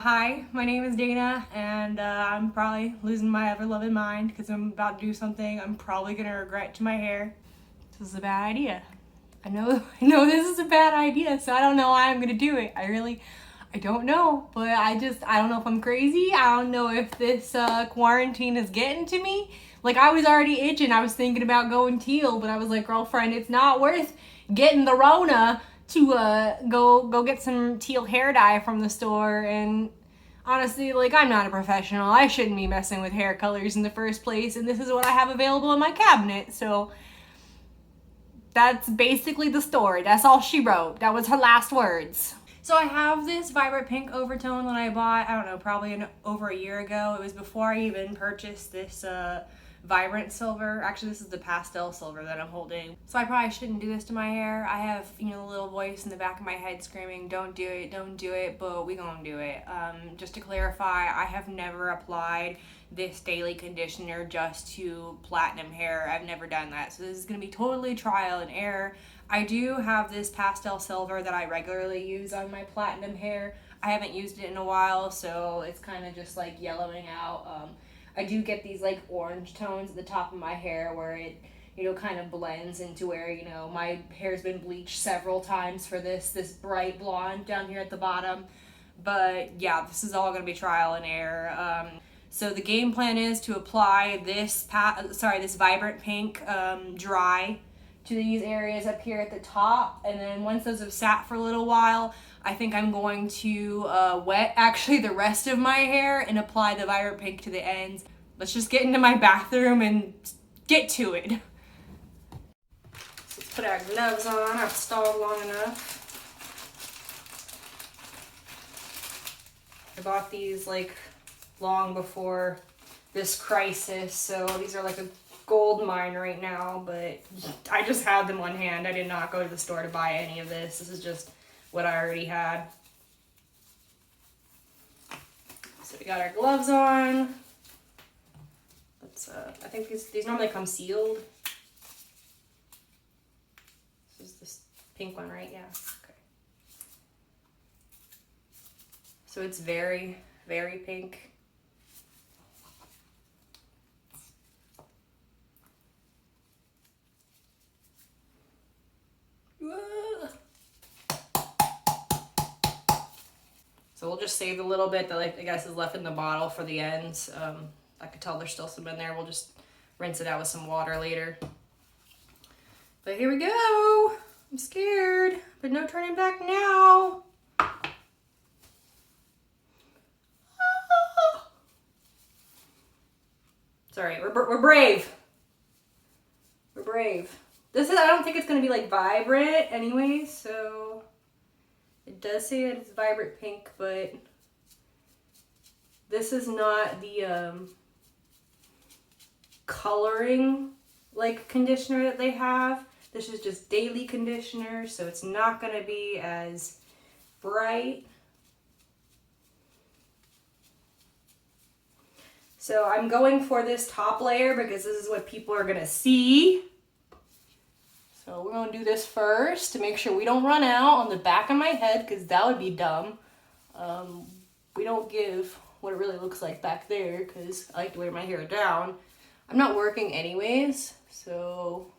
Hi, my name is Dana, and I'm probably losing my ever-loving mind because I'm about to do something I'm probably gonna regret to my hair. This is a bad idea. I know, I know this is a bad idea, so I don't know why I'm gonna do it. I don't know, but I don't know if I'm crazy. I don't know if this quarantine is getting to me. Like, I was already itching. I was thinking about going teal, but I was like, girlfriend, it's not worth getting the Rona to go get some teal hair dye from the store. And honestly, like, I'm not a professional. I shouldn't be messing with hair colors in the first place, and this is what I have available in my cabinet. So that's basically the story. That's all she wrote. That was her last words. So I have this vibrant pink overtone that I bought, I don't know, probably over a year ago. It was before I even purchased this vibrant silver. Actually, this is the pastel silver that I'm holding. So I probably shouldn't do this to my hair. I have, the little voice in the back of my head screaming, don't do it, but we gonna do it. Just to clarify, I have never applied this daily conditioner just to platinum hair. I've never done that. So this is gonna be totally trial and error. I do have this pastel silver that I regularly use on my platinum hair. I haven't used it in a while, so it's kind of just like yellowing out. I do get these like orange tones at the top of my hair where it, kind of blends into where, my hair's been bleached several times for this bright blonde down here at the bottom. But yeah, this is all gonna be trial and error. So the game plan is to apply this vibrant pink dry to these areas up here at the top, and then once those have sat for a little while, I think I'm going to wet actually the rest of my hair and apply the vibrant pink to the ends. Let's just get into my bathroom and get to it. Let's put our gloves on. I've stalled long enough. I bought these like long before this crisis, so these are like a gold mine right now, but I just had them on hand. I did not go to the store to buy any of this. This is just what I already had. So we got our gloves on. Let's I think these normally come sealed. This is this pink one, right? Yeah. Okay. So it's very, very pink. So we'll just save a little bit that I guess is left in the bottle for the ends. I could tell there's still some in there. We'll just rinse it out with some water later. But here we go. I'm scared, but no turning back now. Sorry, we're brave. We're brave. I don't think it's gonna be like vibrant anyway, so it does say that it's vibrant pink, but this is not the coloring like conditioner that they have. This is just daily conditioner, so it's not gonna be as bright. So I'm going for this top layer because this is what people are gonna see. So we're gonna do this first to make sure we don't run out on the back of my head, because that would be dumb. We don't give what it really looks like back there because I like to wear my hair down. I'm not working anyways, so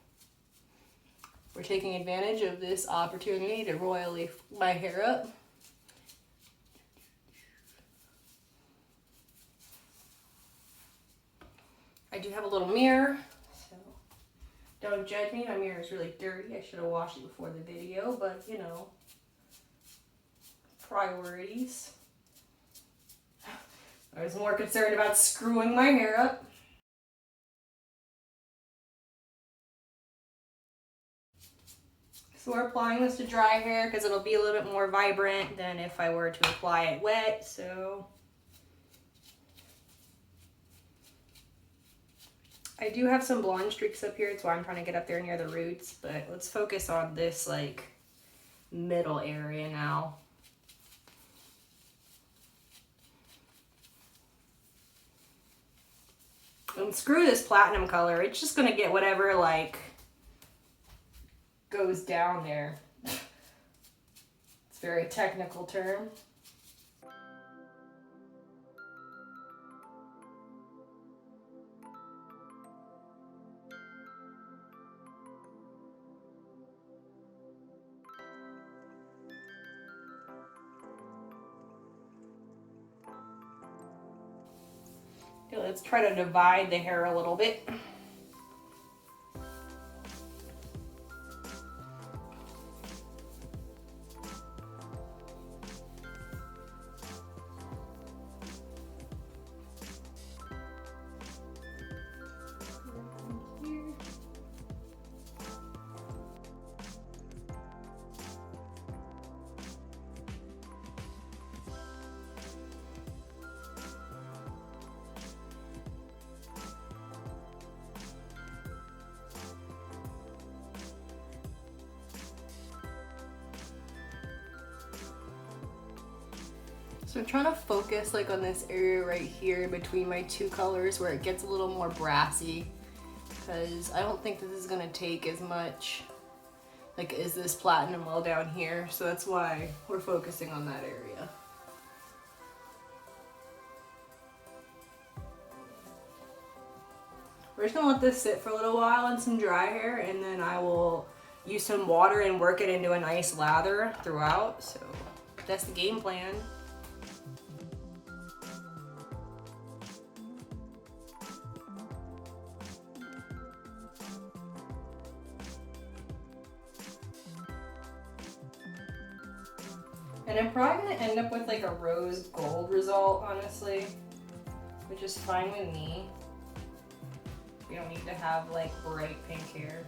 we're taking advantage of this opportunity to royally f my hair up. I do have a little mirror, so don't judge me. My mirror is really dirty. I should have washed it before the video, but priorities. I was more concerned about screwing my hair up. So we're applying this to dry hair because it'll be a little bit more vibrant than if I were to apply it wet, so. I do have some blonde streaks up here. It's why I'm trying to get up there near the roots, but let's focus on this like middle area now. And screw this platinum color. It's just gonna get whatever like goes down there. It's a very technical term. Okay, let's try to divide the hair a little bit. So I'm trying to focus like on this area right here in between my two colors where it gets a little more brassy, because I don't think this is gonna take as much like as this platinum well down here. So that's why we're focusing on that area. We're just gonna let this sit for a little while in some dry hair, and then I will use some water and work it into a nice lather throughout. So that's the game plan. And I'm probably gonna end up with like a rose gold result, honestly, which is fine with me. We don't need to have like bright pink hair.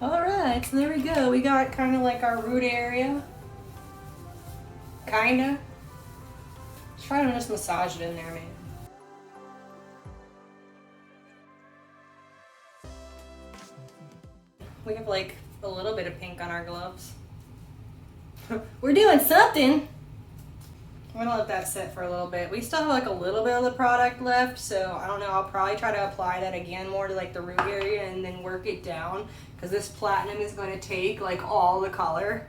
Alright, so there we go. We got kind of like our root area. Kinda. Let's try to just massage it in there, man. We have like a little bit of pink on our gloves. We're doing something! I'm gonna let that sit for a little bit. We still have like a little bit of the product left, so I don't know. I'll probably try to apply that again more to like the root area and then work it down, because this platinum is going to take like all the color,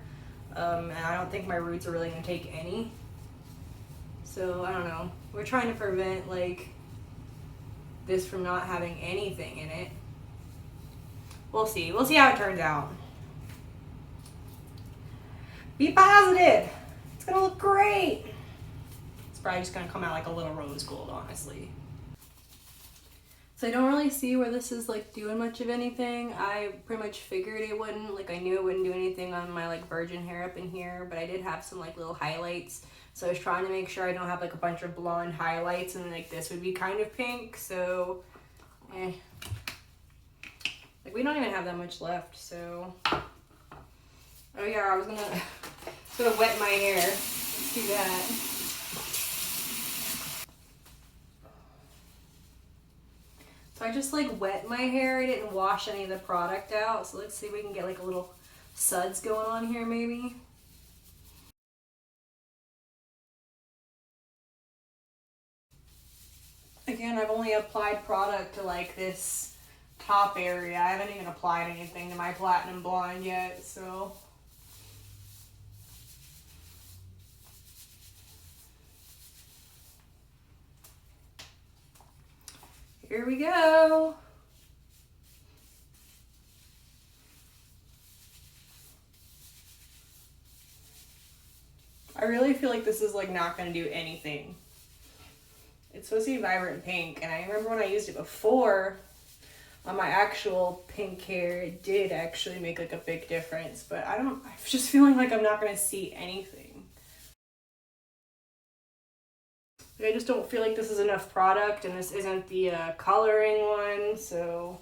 and I don't think my roots are really going to take any. So I don't know. We're trying to prevent like this from not having anything in it. We'll see. We'll see how it turns out. Be positive. It's gonna look great. It's probably just gonna come out like a little rose gold, honestly. So I don't really see where this is like doing much of anything. I pretty much figured it wouldn't. Like I knew it wouldn't do anything on my like virgin hair up in here, but I did have some like little highlights. So I was trying to make sure I don't have like a bunch of blonde highlights, and like this would be kind of pink. So, like we don't even have that much left. So, oh yeah, I was gonna sort of wet my hair. Let's do that. So I just like wet my hair. I didn't wash any of the product out. So let's see if we can get like a little suds going on here maybe. Again, I've only applied product to like this top area. I haven't even applied anything to my platinum blonde yet, so. Here we go. I really feel like this is like not going to do anything. It's supposed to be vibrant pink, and I remember when I used it before on my actual pink hair, it did actually make like a big difference, but I'm just feeling like I'm not going to see anything. I just don't feel like this is enough product, and this isn't the coloring one, so.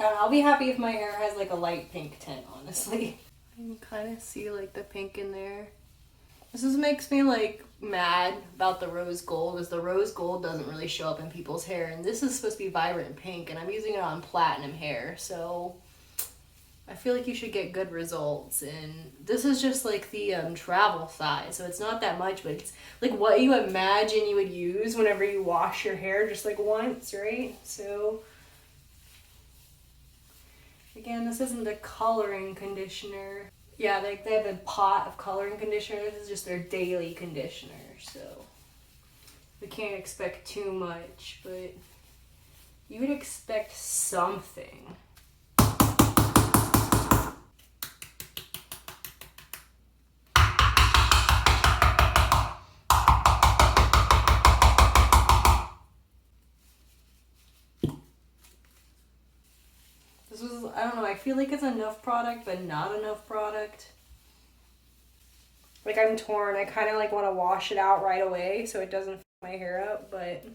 I don't know, I'll be happy if my hair has like a light pink tint, honestly. You can kind of see like the pink in there. This just makes me like mad about the rose gold, as the rose gold doesn't really show up in people's hair, and this is supposed to be vibrant pink, and I'm using it on platinum hair, so I feel like you should get good results. And this is just like the travel size, so it's not that much, but it's like what you imagine you would use whenever you wash your hair just like once, right? So again, this isn't a coloring conditioner. Yeah, they have a pot of coloring conditioner. This is just their daily conditioner, so we can't expect too much, but you would expect something. This was, I don't know, I feel like it's enough product, but not enough product. Like, I'm torn. I kind of like want to wash it out right away so it doesn't f my hair up, but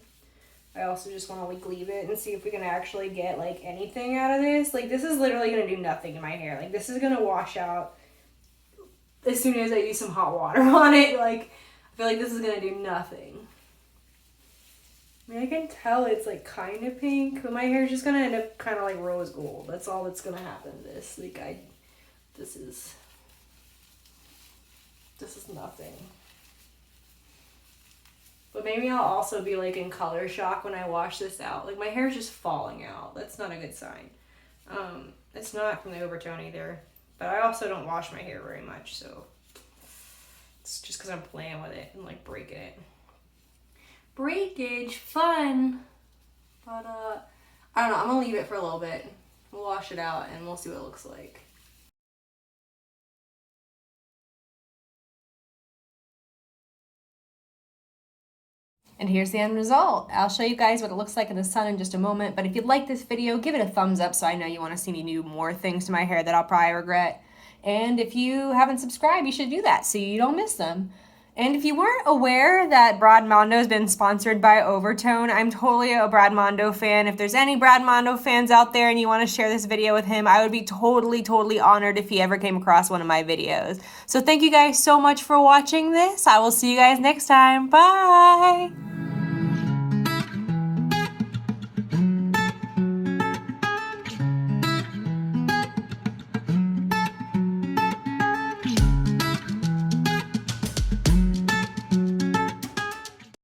I also just want to like leave it and see if we can actually get like anything out of this. Like, this is literally going to do nothing in my hair. Like, this is going to wash out as soon as I use some hot water on it. Like, I feel like this is going to do nothing. I mean, I can tell it's like kind of pink, but my hair is just going to end up kind of like rose gold. That's all that's going to happen to this. Like, this is nothing. But maybe I'll also be like in color shock when I wash this out. Like, my hair is just falling out. That's not a good sign. It's not from the Overtone either. But I also don't wash my hair very much, so it's just because I'm playing with it and like breaking it. Breakage, fun. But I don't know, I'm gonna leave it for a little bit. We'll wash it out and we'll see what it looks like. And here's the end result. I'll show you guys what it looks like in the sun in just a moment, but if you like this video, give it a thumbs up so I know you want to see me do more things to my hair that I'll probably regret. And if you haven't subscribed, you should do that so you don't miss them. And if you weren't aware that Brad Mondo has been sponsored by Overtone, I'm totally a Brad Mondo fan. If there's any Brad Mondo fans out there and you want to share this video with him, I would be totally honored if he ever came across one of my videos. So thank you guys so much for watching this. I will see you guys next time. Bye!